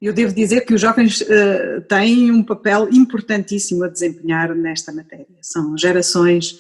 Eu devo dizer que os jovens têm um papel importantíssimo a desempenhar nesta matéria. São gerações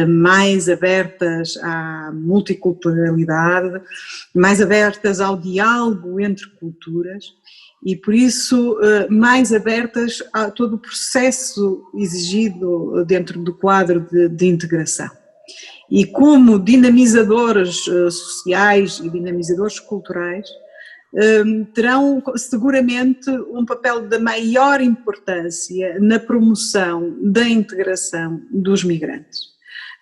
mais abertas à multiculturalidade, mais abertas ao diálogo entre culturas e, por isso, mais abertas a todo o processo exigido dentro do quadro de integração. E como dinamizadores sociais e dinamizadores culturais, terão seguramente um papel de maior importância na promoção da integração dos migrantes.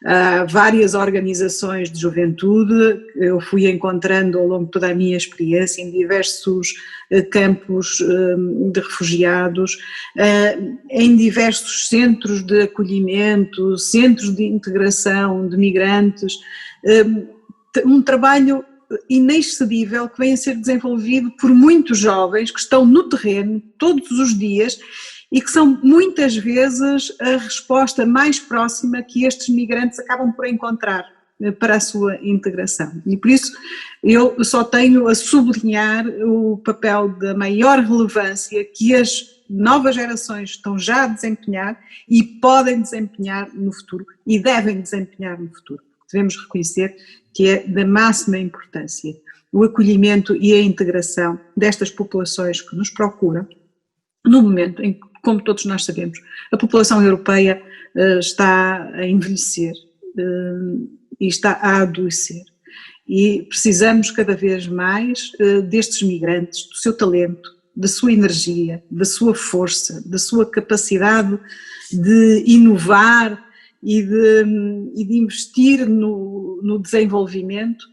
Há várias organizações de juventude que eu fui encontrando ao longo de toda a minha experiência em diversos campos de refugiados, em diversos centros de acolhimento, centros de integração de migrantes, um trabalho inexcedível que vem a ser desenvolvido por muitos jovens que estão no terreno todos os dias e que são muitas vezes a resposta mais próxima que estes migrantes acabam por encontrar para a sua integração. E por isso eu só tenho a sublinhar o papel da maior relevância que as novas gerações estão já a desempenhar e podem desempenhar no futuro e devem desempenhar no futuro. Devemos reconhecer que é da máxima importância o acolhimento e a integração destas populações que nos procuram, no momento em que, como todos nós sabemos, a população europeia está a envelhecer e está a adoecer. E precisamos cada vez mais destes migrantes, do seu talento, da sua energia, da sua força, da sua capacidade de inovar e de investir no desenvolvimento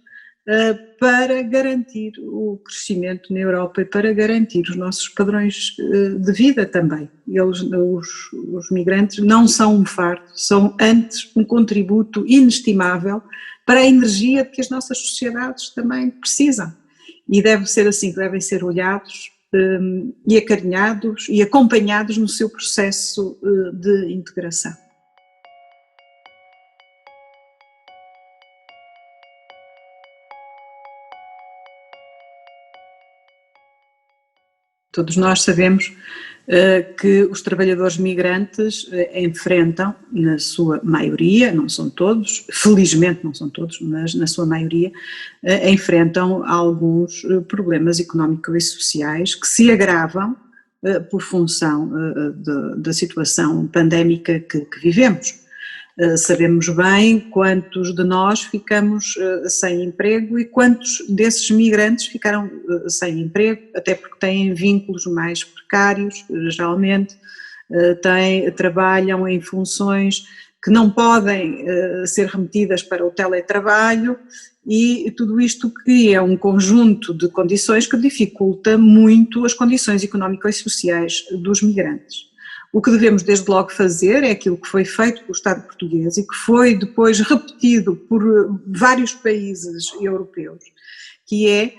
para garantir o crescimento na Europa e para garantir os nossos padrões de vida também. Os migrantes não são um fardo, são antes um contributo inestimável para a energia de que as nossas sociedades também precisam. E deve ser assim que devem ser olhados e acarinhados e acompanhados no seu processo de integração. Todos nós sabemos que os trabalhadores migrantes enfrentam, na sua maioria, não são todos, felizmente não são todos, mas na sua maioria, enfrentam alguns problemas económicos e sociais que se agravam por função da situação pandémica que vivemos. Sabemos bem quantos de nós ficamos sem emprego e quantos desses migrantes ficaram sem emprego, até porque têm vínculos mais precários, geralmente, trabalham em funções que não podem ser remetidas para o teletrabalho e tudo isto cria um conjunto de condições que dificulta muito as condições económicas e sociais dos migrantes. O que devemos desde logo fazer é aquilo que foi feito pelo Estado português e que foi depois repetido por vários países europeus, que é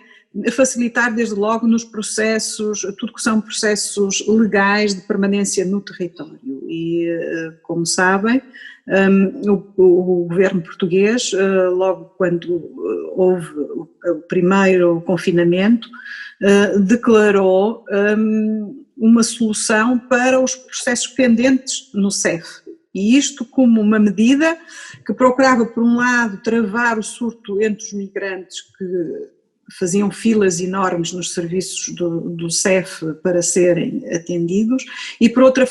facilitar desde logo nos processos, tudo que são processos legais de permanência no território. E, como sabem, o governo português, logo quando houve o primeiro confinamento, declarou uma solução para os processos pendentes no CEF. E isto como uma medida que procurava, por um lado, travar o surto entre os migrantes que faziam filas enormes nos serviços do CEF para serem atendidos e, por outro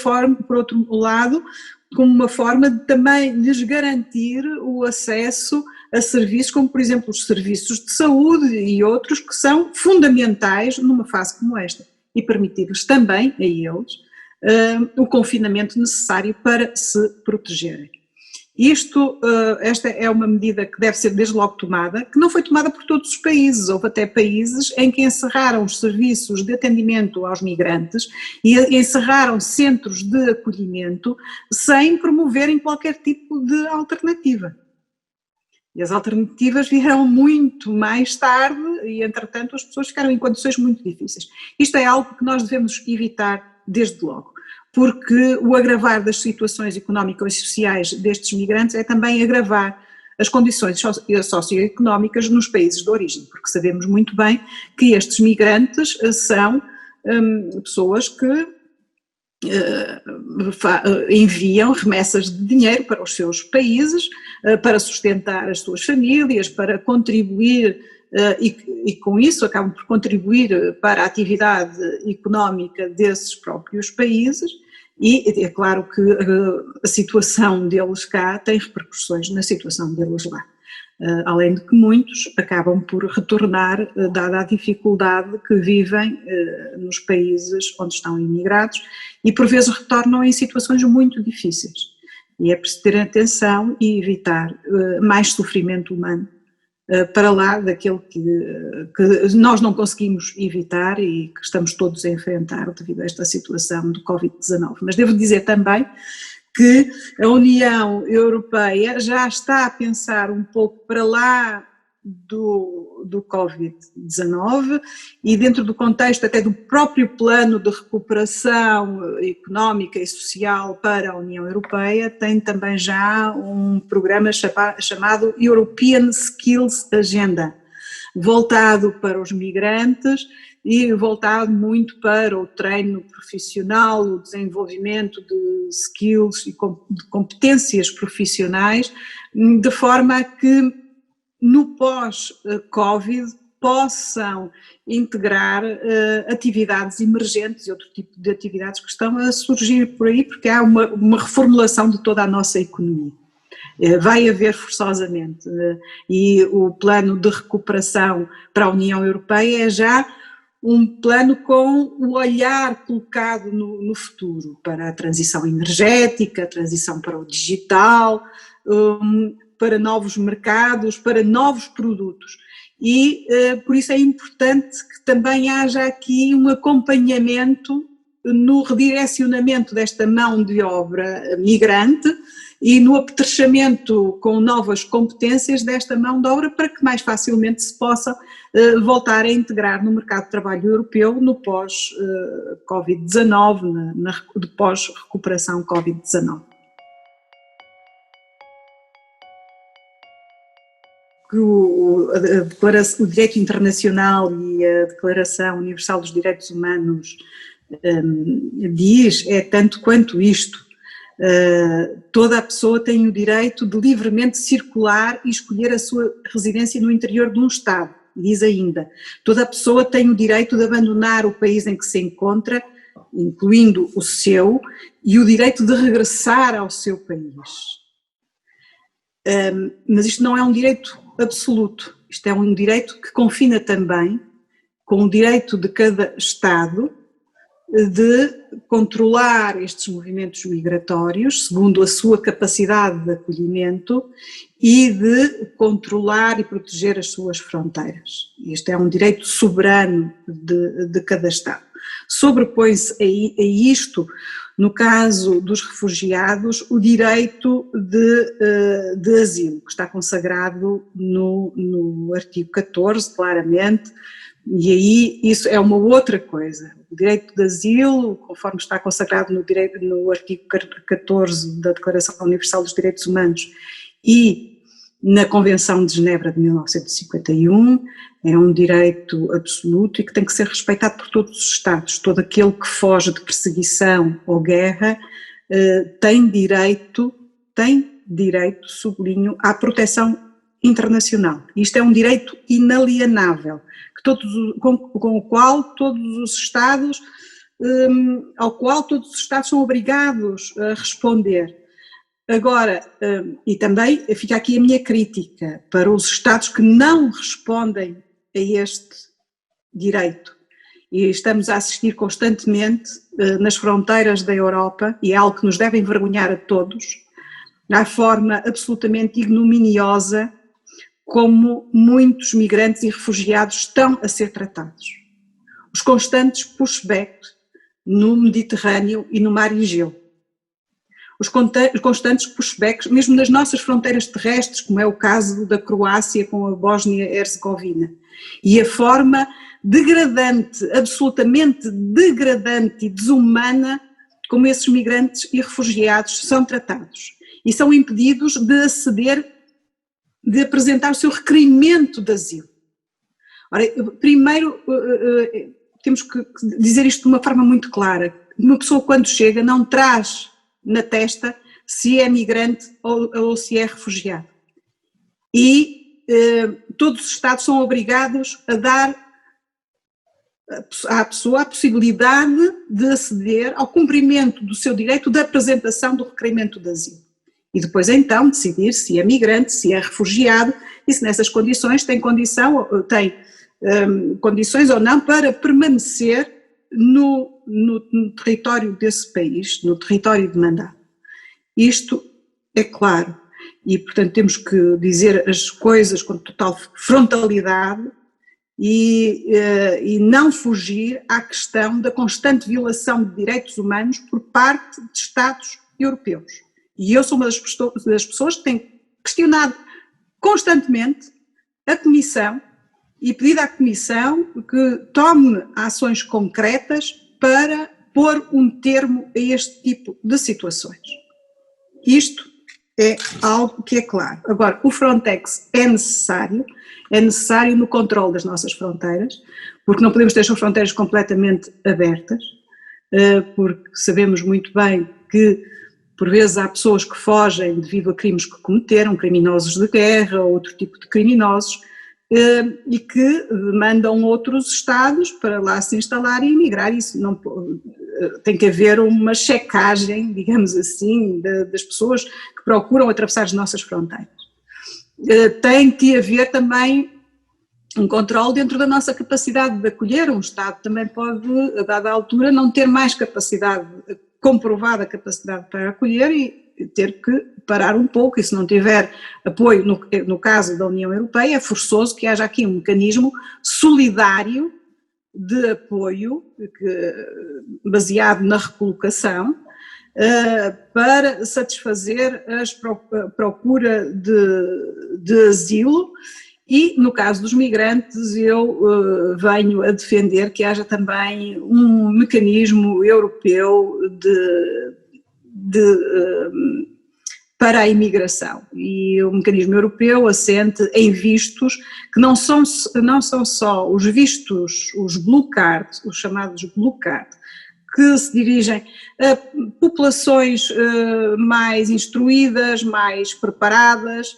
lado, como uma forma de também lhes garantir o acesso a serviços como, por exemplo, os serviços de saúde e outros que são fundamentais numa fase como esta e permitir-lhes também, a eles, o confinamento necessário para se protegerem. Esta é uma medida que deve ser desde logo tomada, que não foi tomada por todos os países, houve até países em que encerraram os serviços de atendimento aos migrantes e encerraram centros de acolhimento sem promoverem qualquer tipo de alternativa. E as alternativas vieram muito mais tarde e, entretanto, as pessoas ficaram em condições muito difíceis. Isto é algo que nós devemos evitar desde logo, porque o agravar das situações económicas e sociais destes migrantes é também agravar as condições socioeconómicas nos países de origem, porque sabemos muito bem que estes migrantes são pessoas que enviam remessas de dinheiro para os seus países, para sustentar as suas famílias, para contribuir e com isso acabam por contribuir para a atividade económica desses próprios países. E é claro que a situação deles cá tem repercussões na situação deles lá. Além de que muitos acabam por retornar, dada a dificuldade que vivem nos países onde estão imigrados, e por vezes retornam em situações muito difíceis. E é preciso ter atenção e evitar mais sofrimento humano para lá daquele que nós não conseguimos evitar e que estamos todos a enfrentar devido a esta situação do Covid-19. Mas devo dizer também que a União Europeia já está a pensar um pouco para lá do Covid-19 e dentro do contexto até do próprio plano de recuperação económica e social para a União Europeia, tem também já um programa chamado European Skills Agenda, voltado para os migrantes e voltado muito para o treino profissional, o desenvolvimento de skills e de competências profissionais, de forma a que no pós-Covid possam integrar atividades emergentes e outro tipo de atividades que estão a surgir por aí, porque há uma reformulação de toda a nossa economia. Vai haver forçosamente, e o plano de recuperação para a União Europeia é já um plano com o olhar colocado no futuro, para a transição energética, a transição para o digital, para novos mercados, para novos produtos. E por isso é importante que também haja aqui um acompanhamento no redirecionamento desta mão de obra migrante e no apetrechamento com novas competências desta mão de obra para que mais facilmente se possa voltar a integrar no mercado de trabalho europeu no pós-Covid-19, na pós-recuperação Covid-19. O direito internacional e a Declaração Universal dos Direitos Humanos diz é tanto quanto isto. Toda a pessoa tem o direito de livremente circular e escolher a sua residência no interior de um Estado. Diz ainda, toda a pessoa tem o direito de abandonar o país em que se encontra, incluindo o seu, e o direito de regressar ao seu país. Mas isto não é um direito absoluto, isto é um direito que confina também com o direito de cada Estado de controlar estes movimentos migratórios segundo a sua capacidade de acolhimento e de controlar e proteger as suas fronteiras. Este é um direito soberano de cada Estado. Sobrepõe-se a isto, no caso dos refugiados, o direito de asilo, que está consagrado no artigo 14, claramente, e aí isso é uma outra coisa. O direito de asilo, conforme está consagrado no artigo 14 da Declaração Universal dos Direitos Humanos e na Convenção de Genebra de 1951, é um direito absoluto e que tem que ser respeitado por todos os Estados. Todo aquele que foge de perseguição ou guerra tem direito, sublinho, à proteção internacional. Isto é um direito inalienável, com o qual todos os Estados, ao qual todos os Estados são obrigados a responder. Agora, e também fica aqui a minha crítica para os Estados que não respondem a este direito. E estamos a assistir constantemente nas fronteiras da Europa, e é algo que nos deve envergonhar a todos, à forma absolutamente ignominiosa como muitos migrantes e refugiados estão a ser tratados. Os constantes pushbacks no Mediterrâneo e no Mar Egeu. Os constantes pushbacks, mesmo nas nossas fronteiras terrestres, como é o caso da Croácia com a Bósnia-Herzegovina. E a forma degradante, absolutamente degradante e desumana como esses migrantes e refugiados são tratados. E são impedidos de aceder, de apresentar o seu requerimento de asilo. Ora, primeiro, temos que dizer isto de uma forma muito clara. Uma pessoa quando chega não traz na testa se é migrante ou se é refugiado. E todos os Estados são obrigados a dar à pessoa a possibilidade de aceder ao cumprimento do seu direito de apresentação do requerimento de asilo. E depois então decidir se é migrante, se é refugiado e se nessas condições tem condições ou não para permanecer no território desse país, no território demandado. Isto é claro e, portanto, temos que dizer as coisas com total frontalidade e não fugir à questão da constante violação de direitos humanos por parte de Estados europeus. E eu sou uma das pessoas que têm questionado constantemente a Comissão e pedido à Comissão que tome ações concretas para pôr um termo a este tipo de situações. Isto é algo que é claro. Agora, o Frontex é necessário no controle das nossas fronteiras, porque não podemos ter as fronteiras completamente abertas, porque sabemos muito bem que por vezes há pessoas que fogem devido a crimes que cometeram, criminosos de guerra ou outro tipo de criminosos, e que mandam outros Estados para lá se instalar e emigrar. Isso não tem que haver uma checagem, digamos assim, das pessoas que procuram atravessar as nossas fronteiras. Tem que haver também um controle dentro da nossa capacidade de acolher. Um Estado também pode, a dada altura, não ter mais capacidade, comprovada capacidade para acolher e ter que parar um pouco, e se não tiver apoio, no caso da União Europeia, é forçoso que haja aqui um mecanismo solidário de apoio, baseado na recolocação, para satisfazer a procura de asilo. E no caso dos migrantes eu venho a defender que haja também um mecanismo europeu para a imigração, e o mecanismo europeu assente em vistos que não são só os vistos, os blue card, os chamados blue card, que se dirigem a populações mais instruídas, mais preparadas,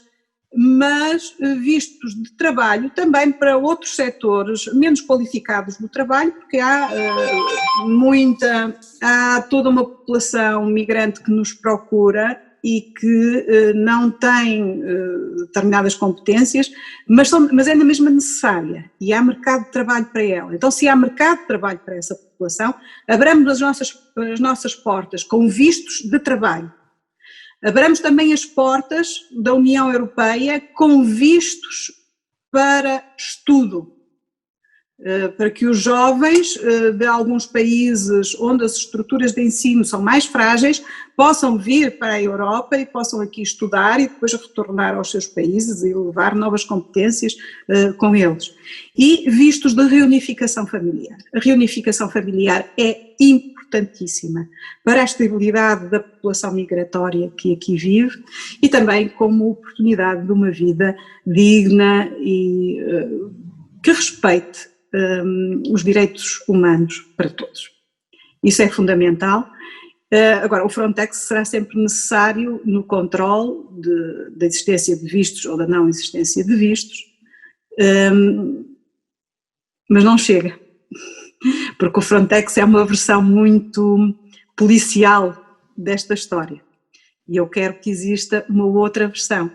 mas vistos de trabalho também para outros setores menos qualificados do trabalho, porque há toda uma população migrante que nos procura e que não tem determinadas competências, mas é na mesma necessária e há mercado de trabalho para ela. Então, se há mercado de trabalho para essa população, abramos as nossas portas com vistos de trabalho. Abramos também as portas da União Europeia com vistos para estudo, para que os jovens de alguns países onde as estruturas de ensino são mais frágeis possam vir para a Europa e possam aqui estudar e depois retornar aos seus países e levar novas competências com eles. E vistos de reunificação familiar. A reunificação familiar é importantíssima para a estabilidade da população migratória que aqui vive e também como oportunidade de uma vida digna e que respeite os direitos humanos para todos. Isso é fundamental. Agora, o Frontex será sempre necessário no controle da existência de vistos ou da não existência de vistos, mas não chega, porque o Frontex é uma versão muito policial desta história e eu quero que exista uma outra versão.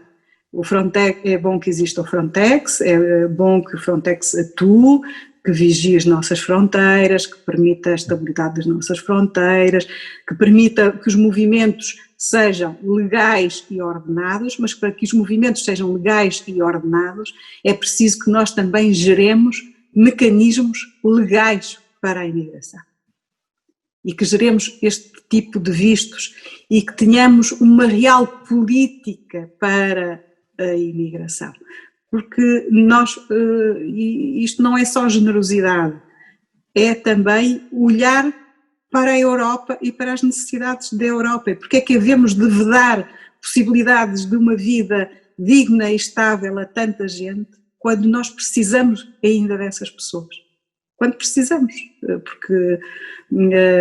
O Frontex, é bom que exista o Frontex, é bom que o Frontex atue, que vigie as nossas fronteiras, que permita a estabilidade das nossas fronteiras, que permita que os movimentos sejam legais e ordenados, mas para que os movimentos sejam legais e ordenados é preciso que nós também geremos mecanismos legais para a imigração. E que geremos este tipo de vistos e que tenhamos uma real política para a imigração, porque isto não é só generosidade, é também olhar para a Europa e para as necessidades da Europa. Porque é que havemos de vedar possibilidades de uma vida digna e estável a tanta gente quando nós precisamos ainda dessas pessoas? quando precisamos, porque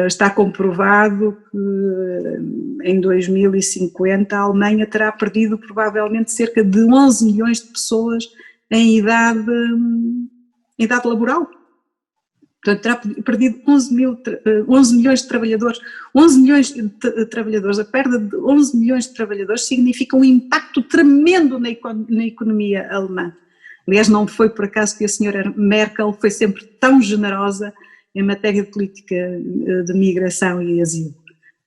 está comprovado que em 2050 a Alemanha terá perdido provavelmente cerca de 11 milhões de pessoas em idade laboral. Portanto, terá perdido 11 milhões de trabalhadores. 11 milhões de trabalhadores, a perda de 11 milhões de trabalhadores significa um impacto tremendo na economia alemã. Aliás, não foi por acaso que a senhora Merkel foi sempre tão generosa em matéria de política de migração e asilo.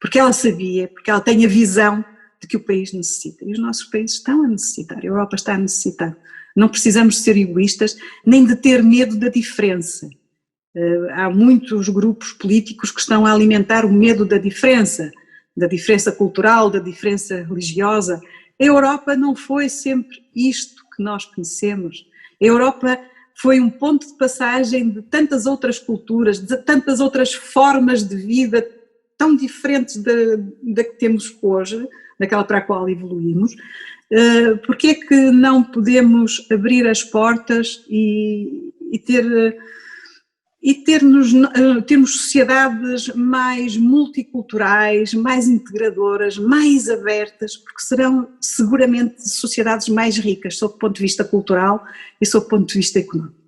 Porque ela sabia, porque ela tem a visão de que o país necessita. E os nossos países estão a necessitar, a Europa está a necessitar. Não precisamos ser egoístas, nem de ter medo da diferença. Há muitos grupos políticos que estão a alimentar o medo da diferença cultural, da diferença religiosa. A Europa não foi sempre isto que nós conhecemos. A Europa foi um ponto de passagem de tantas outras culturas, de tantas outras formas de vida tão diferentes da que temos hoje, daquela para a qual evoluímos. Porque é que não podemos abrir as portas e termos sociedades mais multiculturais, mais integradoras, mais abertas, porque serão seguramente sociedades mais ricas, sob o ponto de vista cultural e sob o ponto de vista económico.